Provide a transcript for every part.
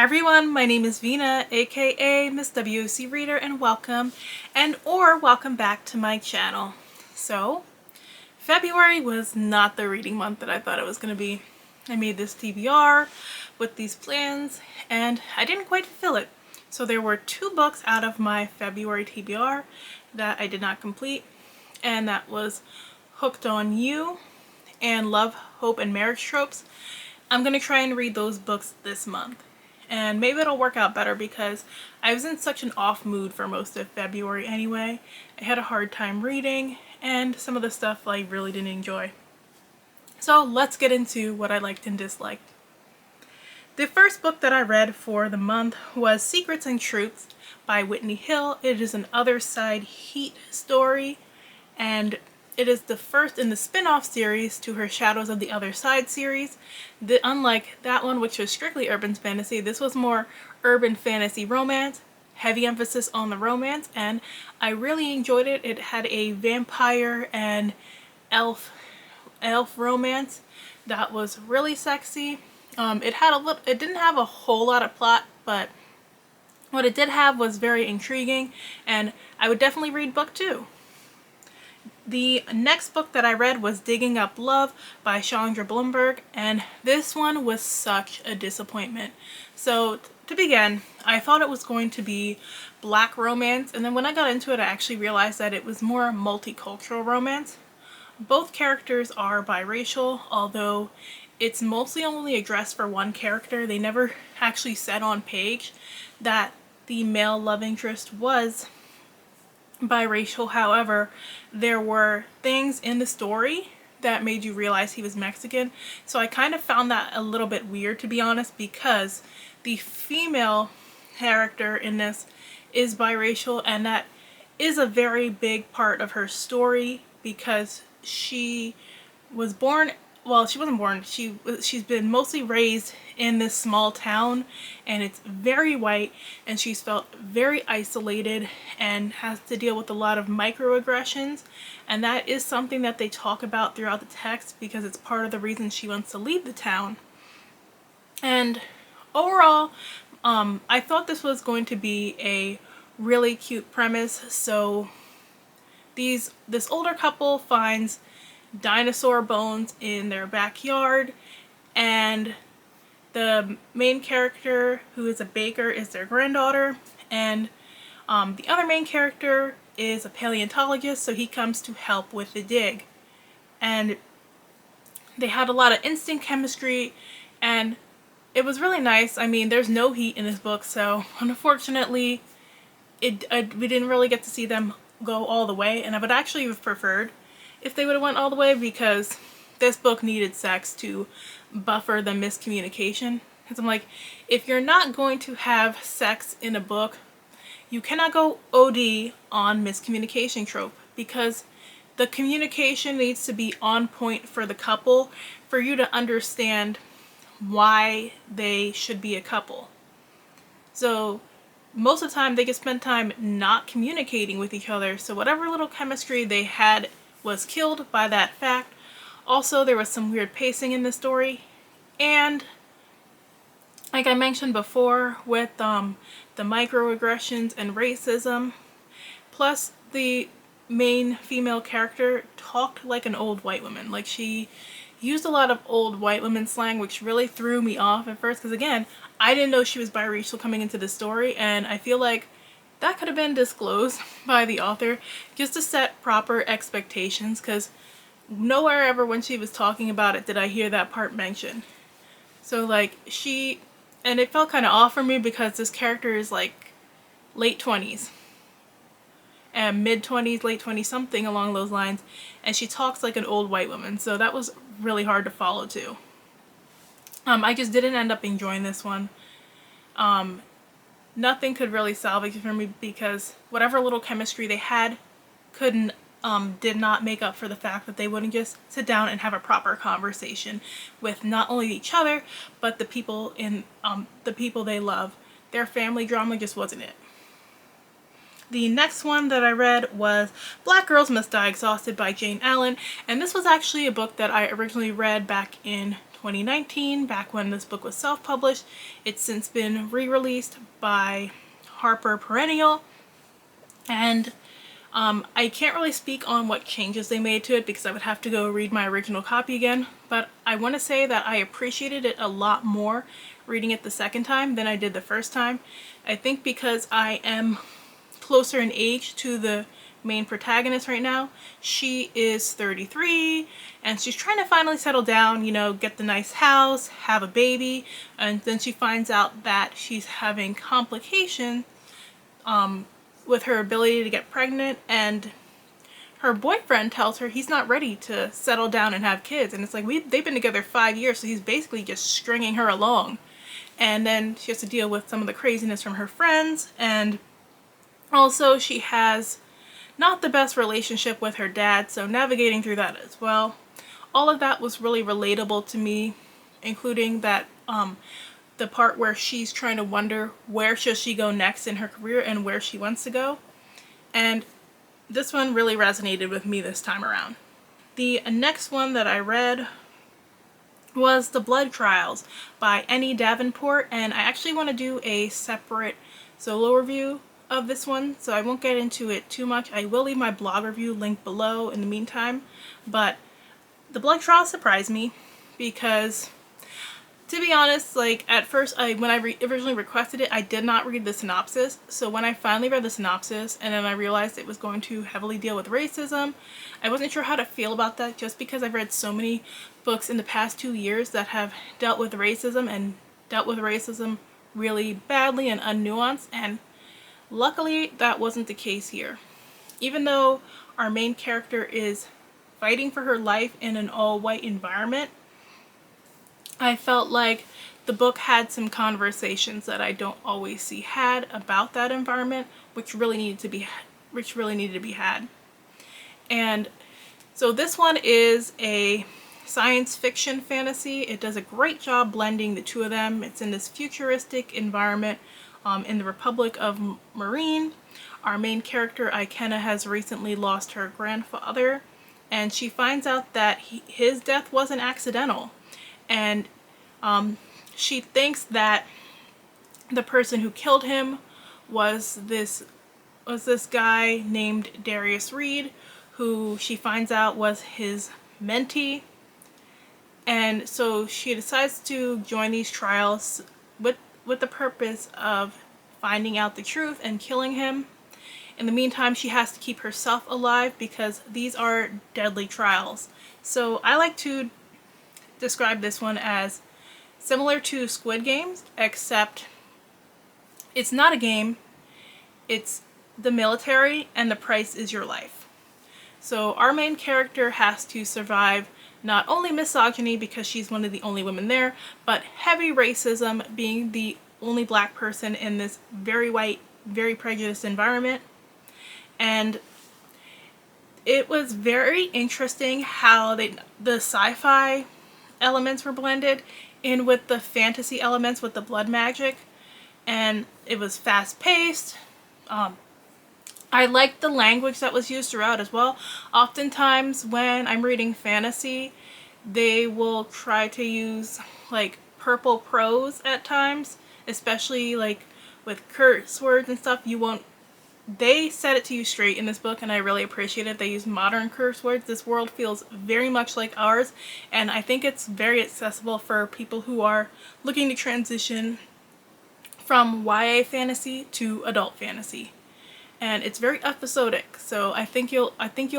everyone, my name is Vina, aka Miss WOC Reader, and welcome back to my channel. So, February was not the reading month that I thought it was going to be. I made this TBR with these plans and I didn't quite fulfill it. So there were 2 books out of my February TBR that I did not complete, and that was Hooked on You and Love, Hope, and Marriage Tropes. I'm going to try and read those books this month. And maybe it'll work out better because I was in such an off mood for most of February anyway. I had a hard time reading and some of the stuff I really didn't enjoy. So let's get into what I liked and disliked. The first book that I read for the month was Secrets and Truths by Whitney Hill. It is an Other Side Heat story, and it is the first in the spin-off series to her Shadows of the Other Side series. Unlike that one, which was strictly urban fantasy, this was more urban fantasy romance, heavy emphasis on the romance, and I really enjoyed it. It had a vampire and elf romance that was really sexy. It didn't have a whole lot of plot, but what it did have was very intriguing, and I would definitely read book 2. The next book that I read was Digging Up Love by Chandra Blumberg, and this one was such a disappointment. So to begin, I thought it was going to be black romance, and then when I got into it I actually realized that it was more multicultural romance. Both characters are biracial, although it's mostly only addressed for one character. They never actually said on page that the male love interest was biracial. However, there were things in the story that made you realize he was Mexican. So I kind of found that a little bit weird, to be honest, because the female character in this is biracial, and that is a very big part of her story because she was born, well, she wasn't born, she's been mostly raised in this small town, and it's very white, and she's felt very isolated and has to deal with a lot of microaggressions, and that is something that they talk about throughout the text because it's part of the reason she wants to leave the town. And overall, I thought this was going to be a really cute premise. So this older couple finds dinosaur bones in their backyard, and the main character, who is a baker, is their granddaughter, and the other main character is a paleontologist, so he comes to help with the dig. And they had a lot of instant chemistry, and it was really nice. I mean, there's no heat in this book, so unfortunately we didn't really get to see them go all the way, and I would actually have preferred if they would have went all the way, because this book needed sex to buffer the miscommunication. Because I'm like, if you're not going to have sex in a book, you cannot go OD on miscommunication trope, because the communication needs to be on point for the couple for you to understand why they should be a couple. So most of the time they could spend time not communicating with each other, so whatever little chemistry they had was killed by that fact. Also, there was some weird pacing in the story, and like I mentioned before with the microaggressions and racism, plus the main female character talked like an old white woman. Like, she used a lot of old white woman slang, which really threw me off at first, because again, I didn't know she was biracial coming into the story, and I feel like that could have been disclosed by the author just to set proper expectations, because nowhere ever when she was talking about it did I hear that part mentioned. So like, and it felt kind of off for me because this character is like late 20s and mid 20s, late 20s, something along those lines, and she talks like an old white woman, so that was really hard to follow too. I just didn't end up enjoying this one. Nothing could really salvage it for me because whatever little chemistry they had did not make up for the fact that they wouldn't just sit down and have a proper conversation with not only each other but the people they love. Their family drama just wasn't it. The next one that I read was Black Girls Must Die Exhausted by Jane Allen, and this was actually a book that I originally read back in 2019, back when this book was self-published. It's since been re-released by Harper Perennial, and I can't really speak on what changes they made to it because I would have to go read my original copy again, but I want to say that I appreciated it a lot more reading it the second time than I did the first time. I think because I am closer in age to the main protagonist right now. She is 33 and she's trying to finally settle down, you know, get the nice house, have a baby, and then she finds out that she's having complications with her ability to get pregnant, and her boyfriend tells her he's not ready to settle down and have kids, and it's like they've been together 5 years, so he's basically just stringing her along. And then she has to deal with some of the craziness from her friends, and also she has not the best relationship with her dad, so navigating through that as well. All of that was really relatable to me, including that the part where she's trying to wonder where should she go next in her career and where she wants to go. And this one really resonated with me this time around. The next one that I read was The Blood Trials by Annie Davenport, and I actually want to do a separate solo review of this one, so I won't get into it too much. I will leave my blog review linked below in the meantime, but The Blood Trials surprised me because, to be honest, like at first, when I originally requested it, I did not read the synopsis. So when I finally read the synopsis and then I realized it was going to heavily deal with racism, I wasn't sure how to feel about that, just because I've read so many books in the past 2 years that have dealt with racism and dealt with racism really badly and unnuanced, and luckily that wasn't the case here. Even though our main character is fighting for her life in an all-white environment, I felt like the book had some conversations that I don't always see had about that environment, which really needed to be had. And so this one is a science fiction fantasy. It does a great job blending the two of them. It's in this futuristic environment in the Republic of Marine. Our main character, Ikenna, has recently lost her grandfather, and she finds out that his death wasn't accidental. And she thinks that the person who killed him was this guy named Darius Reed, who she finds out was his mentee. And so she decides to join these trials with the purpose of finding out the truth and killing him. In the meantime, she has to keep herself alive because these are deadly trials. So I like to describe this one as similar to Squid Games, except it's not a game, it's the military, and the price is your life. So our main character has to survive not only misogyny because she's one of the only women there, but heavy racism, being the only black person in this very white, very prejudiced environment. And it was very interesting how the sci-fi elements were blended in with the fantasy elements with the blood magic, and it was fast-paced. I liked the language that was used throughout as well. Oftentimes when I'm reading fantasy, they will try to use like purple prose at times, especially like with curse words and stuff. They said it to you straight in this book, and I really appreciate it. They use modern curse words. This world feels very much like ours, and I think it's very accessible for people who are looking to transition from YA fantasy to adult fantasy. And it's very episodic, so I think you'll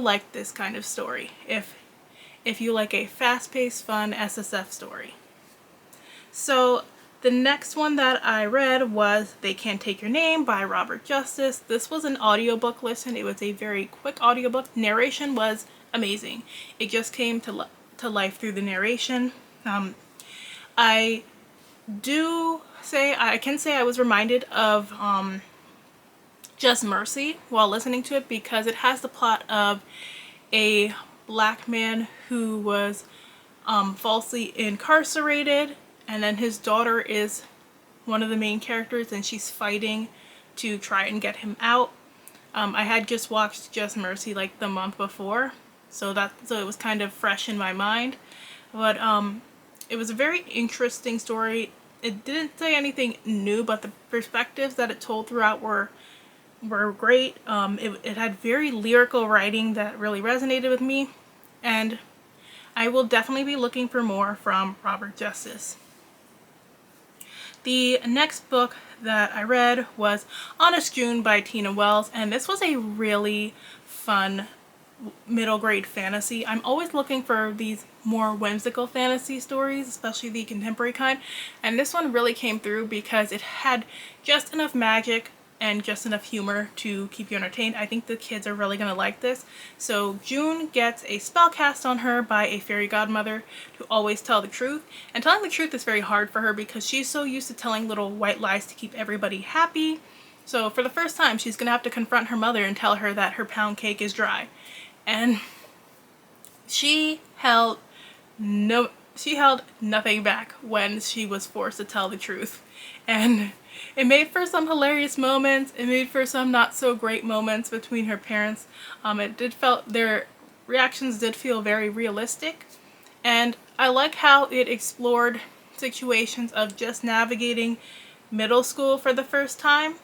like this kind of story if you like a fast-paced, fun SSF story. So the next one that I read was They Can't Take Your Name by Robert Justice. This was an audiobook listen. It was a very quick audiobook. Narration was amazing. It just came to life through the narration. I can say I was reminded of Just Mercy while listening to it, because it has the plot of a black man who was falsely incarcerated, and then his daughter is one of the main characters, and she's fighting to try and get him out. I had just watched Just Mercy like the month before, so it was kind of fresh in my mind. But It was a very interesting story. It didn't say anything new, but the perspectives that it told throughout were great. It had very lyrical writing that really resonated with me, and I will definitely be looking for more from Robert Justice. The next book that I read was Honest June by Tina Wells, and this was a really fun middle grade fantasy. I'm always looking for these more whimsical fantasy stories, especially the contemporary kind, and this one really came through because it had just enough magic and just enough humor to keep you entertained. I think the kids are really going to like this. So June gets a spell cast on her by a fairy godmother to always tell the truth. And telling the truth is very hard for her because she's so used to telling little white lies to keep everybody happy. So for the first time, she's going to have to confront her mother and tell her that her pound cake is dry. And she held nothing back when she was forced to tell the truth. And it made for some hilarious moments. It made for some not so great moments between her parents. Their reactions did feel very realistic. And I like how it explored situations of just navigating middle school for the first time,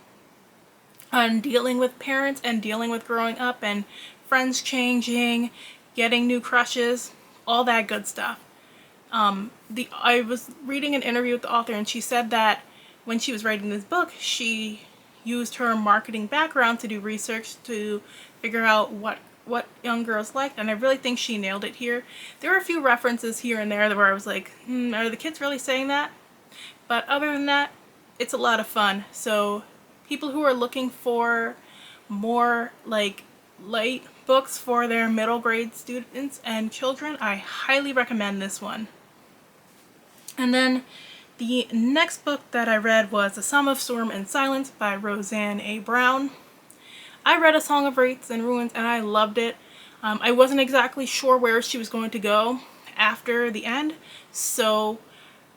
and dealing with parents and dealing with growing up and friends changing, getting new crushes, all that good stuff. I was reading an interview with the author, and she said that when she was writing this book, she used her marketing background to do research to figure out what young girls liked, and I really think she nailed it here. There were a few references here and there where I was like, are the kids really saying that? But other than that, it's a lot of fun. So people who are looking for more like light books for their middle grade students and children, I highly recommend this one. And then the next book that I read was A Sum of Storm and Silence by Roseanne A. Brown. I read A Song of Wraiths and Ruins and I loved it. I wasn't exactly sure where she was going to go after the end, so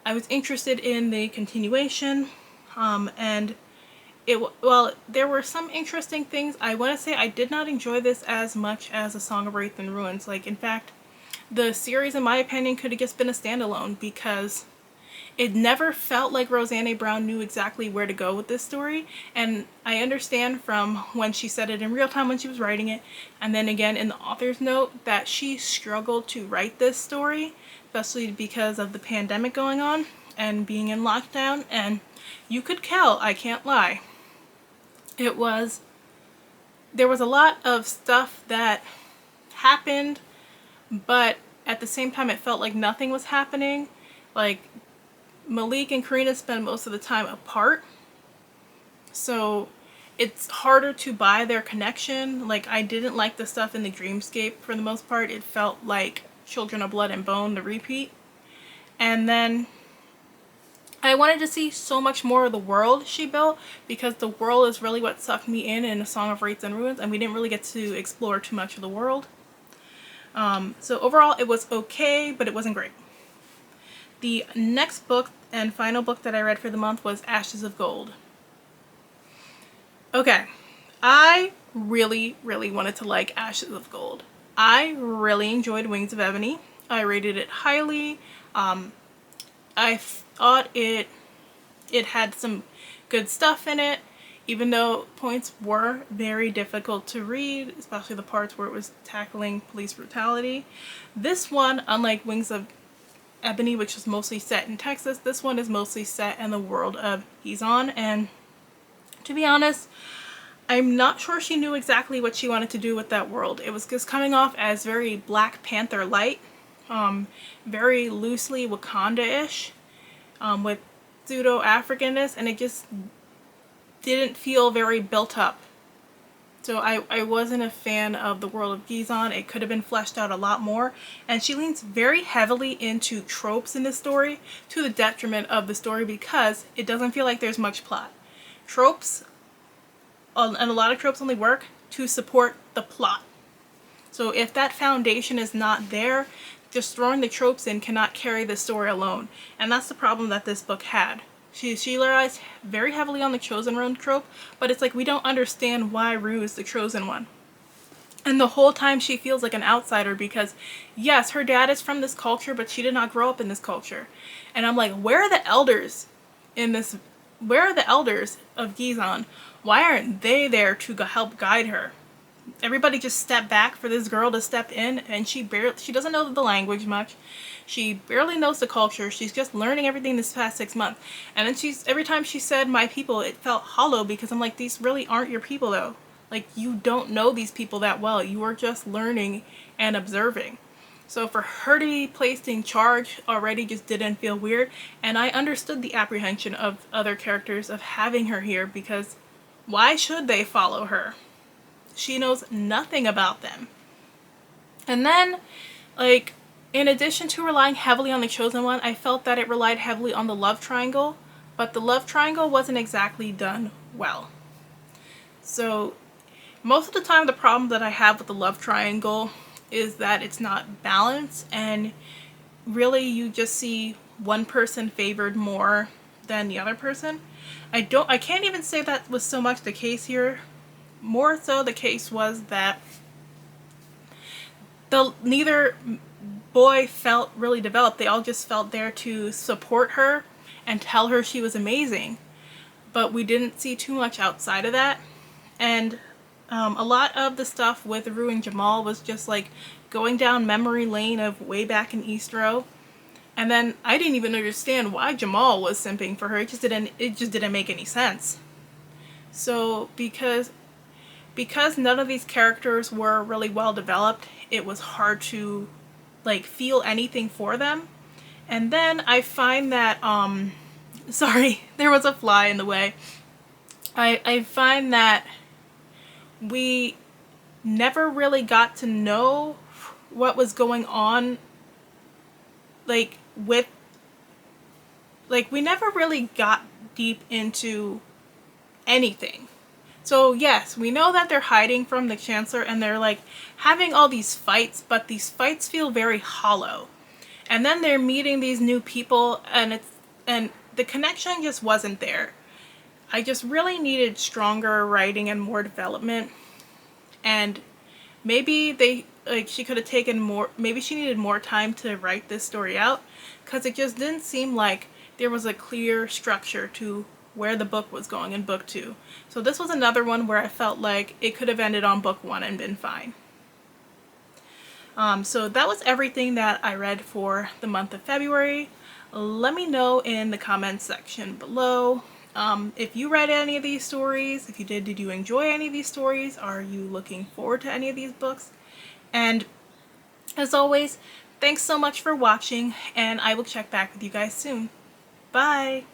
I was interested in the continuation, and there were some interesting things. I want to say I did not enjoy this as much as A Song of Wraiths and Ruins. Like, in fact, the series, in my opinion, could have just been a standalone because it never felt like Roseanne A. Brown knew exactly where to go with this story. And I understand from when she said it in real time when she was writing it, and then again in the author's note, that she struggled to write this story, especially because of the pandemic going on and being in lockdown. And you could tell, I can't lie. There was a lot of stuff that happened, but at the same time it felt like nothing was happening. Like, Malik and Karina spend most of the time apart, so it's harder to buy their connection. Like, I didn't like the stuff in the dreamscape for the most part. It felt like Children of Blood and Bone, the repeat. And then I wanted to see so much more of the world she built, because the world is really what sucked me in A Song of Wraiths and Ruins, and we didn't really get to explore too much of the world. So overall it was okay, but it wasn't great. The next book and final book that I read for the month was Ashes of Gold. Okay, I really wanted to like Ashes of Gold. I really enjoyed Wings of Ebony. I rated it highly. I thought it had some good stuff in it, even though points were very difficult to read, especially the parts where it was tackling police brutality. This one, unlike Wings of Ebony, which is mostly set in Texas, this one is mostly set in the world of Gizon, and to be honest, I'm not sure she knew exactly what she wanted to do with that world. It was just coming off as very Black Panther light, very loosely Wakanda-ish, with pseudo-Africanness, and it just didn't feel very built up. So I wasn't a fan of the world of Gizon. It could have been fleshed out a lot more, and she leans very heavily into tropes in this story to the detriment of the story because it doesn't feel like there's much plot. Tropes, and a lot of tropes only work to support the plot. So if that foundation is not there, just throwing the tropes in cannot carry the story alone, and that's the problem that this book had. She relies very heavily on the Chosen One trope, but it's like we don't understand why Rue is the Chosen One. And the whole time she feels like an outsider because, yes, her dad is from this culture, but she did not grow up in this culture. And I'm like, where are the elders in this? Where are the elders of Gizan? Why aren't they there to help guide her? Everybody just stepped back for this girl to step in, and she doesn't know the language much. She barely knows the culture. She's just learning everything this past 6 months. And then every time she said my people, it felt hollow because I'm like, these really aren't your people though. Like, you don't know these people that well. You are just learning and observing. So for her to be placed in charge already just didn't feel weird. And I understood the apprehension of other characters of having her here because why should they follow her? She knows nothing about them. And then, like, in addition to relying heavily on the Chosen One, I felt that it relied heavily on the love triangle, but the love triangle wasn't exactly done well. So, most of the time the problem that I have with the love triangle is that it's not balanced, and really you just see one person favored more than the other person. I can't even say that was so much the case here. More so the case was that neither boy felt really developed. They all just felt there to support her and tell her she was amazing. But we didn't see too much outside of that. And a lot of the stuff with Rue and Jamal was just like going down memory lane of way back in East Row. And then I didn't even understand why Jamal was simping for her. It just didn't make any sense. So because none of these characters were really well developed, it was hard to like feel anything for them. And then I find that sorry, there was a fly in the way. I find that we never really got to know what was going on, like with, like we never really got deep into anything. So yes, we know that they're hiding from the Chancellor and they're like having all these fights, but these fights feel very hollow. And then they're meeting these new people and the connection just wasn't there. I just really needed stronger writing and more development. And maybe she could have taken more, maybe she needed more time to write this story out, because it just didn't seem like there was a clear structure to where the book was going in book 2. So this was another one where I felt like it could have ended on book 1 and been fine. So that was everything that I read for the month of February. Let me know in the comments section below if you read any of these stories. If you did you enjoy any of these stories? Are you looking forward to any of these books? And as always, thanks so much for watching, and I will check back with you guys soon. Bye!